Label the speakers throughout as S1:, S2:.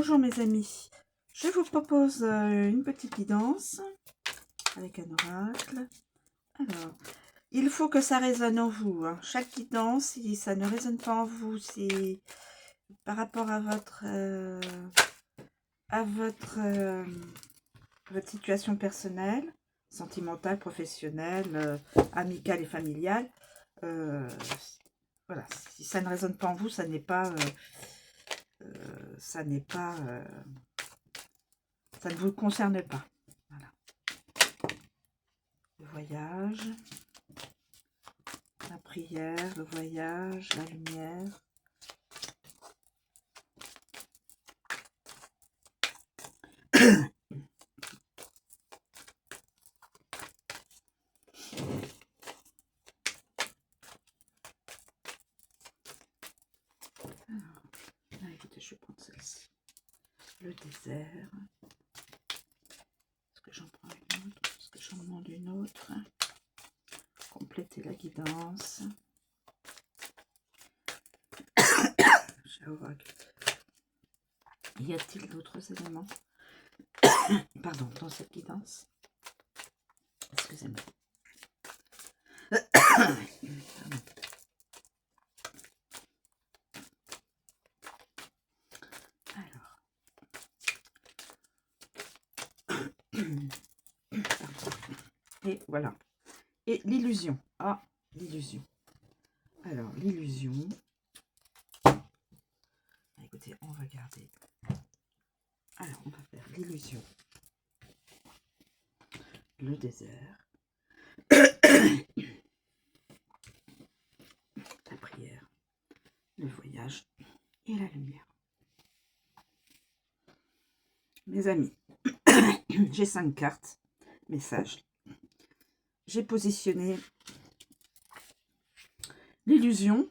S1: Bonjour mes amis, je vous propose une petite guidance avec un oracle. Alors, il faut que ça résonne en vous, hein. Chaque guidance, si ça ne résonne pas en vous, c'est par rapport à votre situation personnelle, sentimentale, professionnelle, amicale et familiale. Voilà, si ça ne résonne pas en vous, ça n'est pas... ça ne vous concerne pas. Voilà. Le voyage, la prière, le voyage, la lumière. Alors, écoutez, je vais prendre celle-ci. Le désert. Est-ce que j'en prends une autre? Est-ce que j'en demande une autre? Compléter la guidance. Y a-t-il d'autres éléments? Pardon, dans cette guidance. Excusez-moi. Alors. Et voilà. Et l'illusion. Ah, l'illusion. Alors, l'illusion. Écoutez, on va garder. Alors, on va faire l'illusion. Le désert. La prière. Le voyage. Et la lumière. Mes amis, j'ai 5 cartes. Messages. J'ai positionné l'illusion,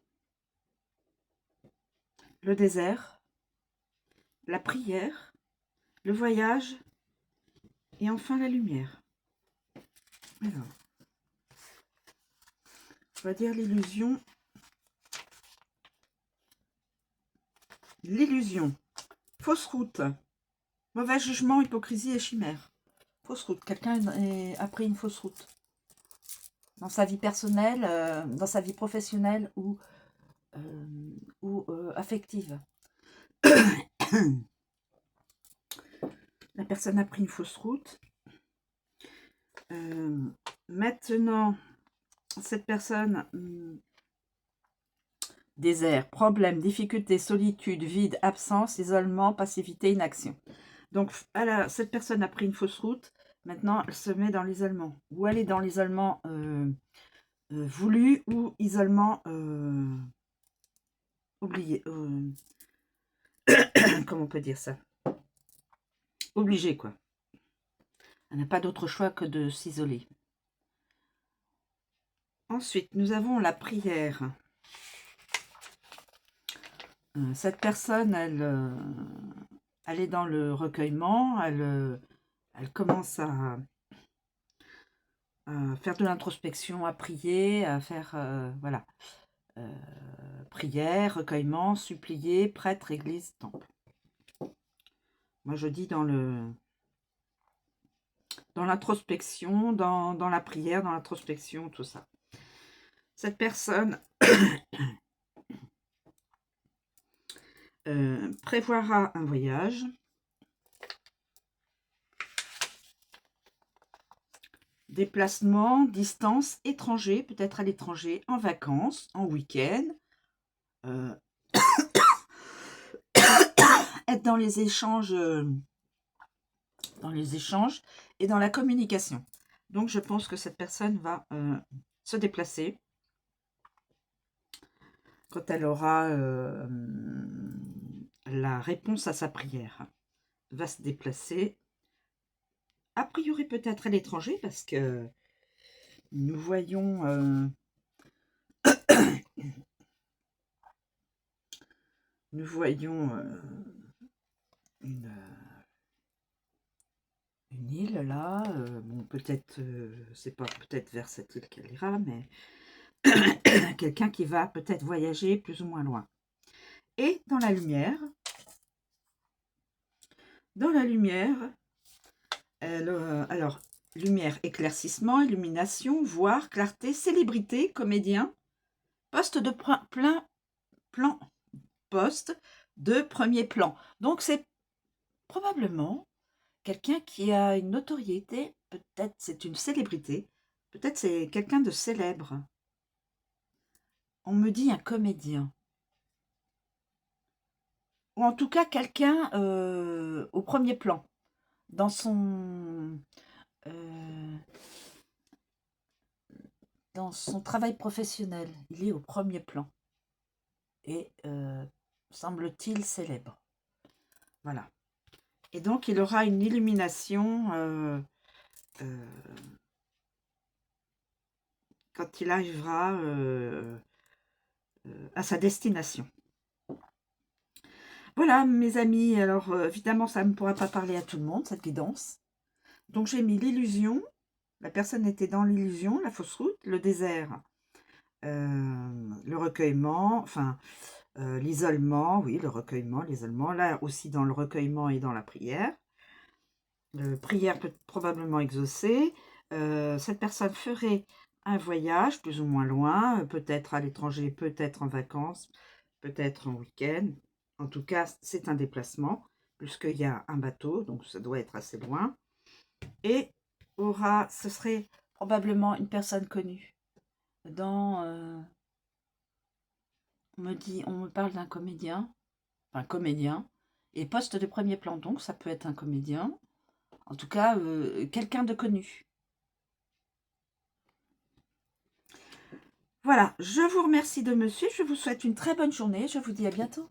S1: le désert, la prière, le voyage et enfin la lumière. Alors, on va dire l'illusion. L'illusion, fausse route, mauvais jugement, hypocrisie et chimère. Fausse route, quelqu'un a pris une fausse route. Dans sa vie personnelle, dans sa vie professionnelle ou affective. La personne a pris une fausse route. Maintenant, cette personne, désert, problème, difficulté, solitude, vide, absence, isolement, passivité, inaction. Donc, cette personne a pris une fausse route. Maintenant, elle se met dans l'isolement. Ou elle est dans l'isolement voulu ou isolement oublié. Comment on peut dire ça? Obligé, quoi. Elle n'a pas d'autre choix que de s'isoler. Ensuite, nous avons la prière. Cette personne, elle est dans le recueillement. Elle commence à faire de l'introspection, à prier, à faire, voilà, prière, recueillement, supplier, prêtre, église, temple. Moi, je dis dans l'introspection, dans la prière, dans l'introspection, tout ça. Cette personne prévoira un voyage. Déplacement, distance, étranger, peut-être à l'étranger, en vacances, en week-end. Être dans les échanges et dans la communication. Donc, je pense que cette personne va se déplacer quand elle aura la réponse à sa prière. Va se déplacer. A priori, peut-être à l'étranger, parce que nous voyons... nous voyons une île, là. Bon, peut-être, c'est pas peut-être vers cette île qu'elle ira, mais quelqu'un qui va peut-être voyager plus ou moins loin. Et dans la lumière, dans la lumière. Alors, lumière, éclaircissement, illumination, voir, clarté, célébrité, comédien, poste de plan, poste de premier plan. Donc, c'est probablement quelqu'un qui a une notoriété, peut-être c'est une célébrité, peut-être c'est quelqu'un de célèbre. On me dit un comédien. Ou en tout cas quelqu'un au premier plan, dans euh, dans son travail professionnel. Il est au premier plan et semble-t-il célèbre. Voilà. Et donc il aura une illumination quand il arrivera à sa destination. Voilà mes amis, alors évidemment ça ne pourra pas parler à tout le monde cette guidance. Donc j'ai mis l'illusion, la personne était dans l'illusion, la fausse route, le désert, le recueillement, enfin l'isolement, oui le recueillement, l'isolement, là aussi dans le recueillement et dans la prière. Prière peut probablement exaucée. Cette personne ferait un voyage plus ou moins loin, peut-être à l'étranger, peut-être en vacances, peut-être en week-end. En tout cas, c'est un déplacement, puisqu'il y a un bateau, donc ça doit être assez loin. Et ce serait probablement une personne connue. On me parle d'un comédien, enfin comédien, et poste de premier plan, donc ça peut être un comédien. En tout cas, quelqu'un de connu. Voilà, je vous remercie de me suivre. Je vous souhaite une très bonne journée. Je vous dis à bientôt.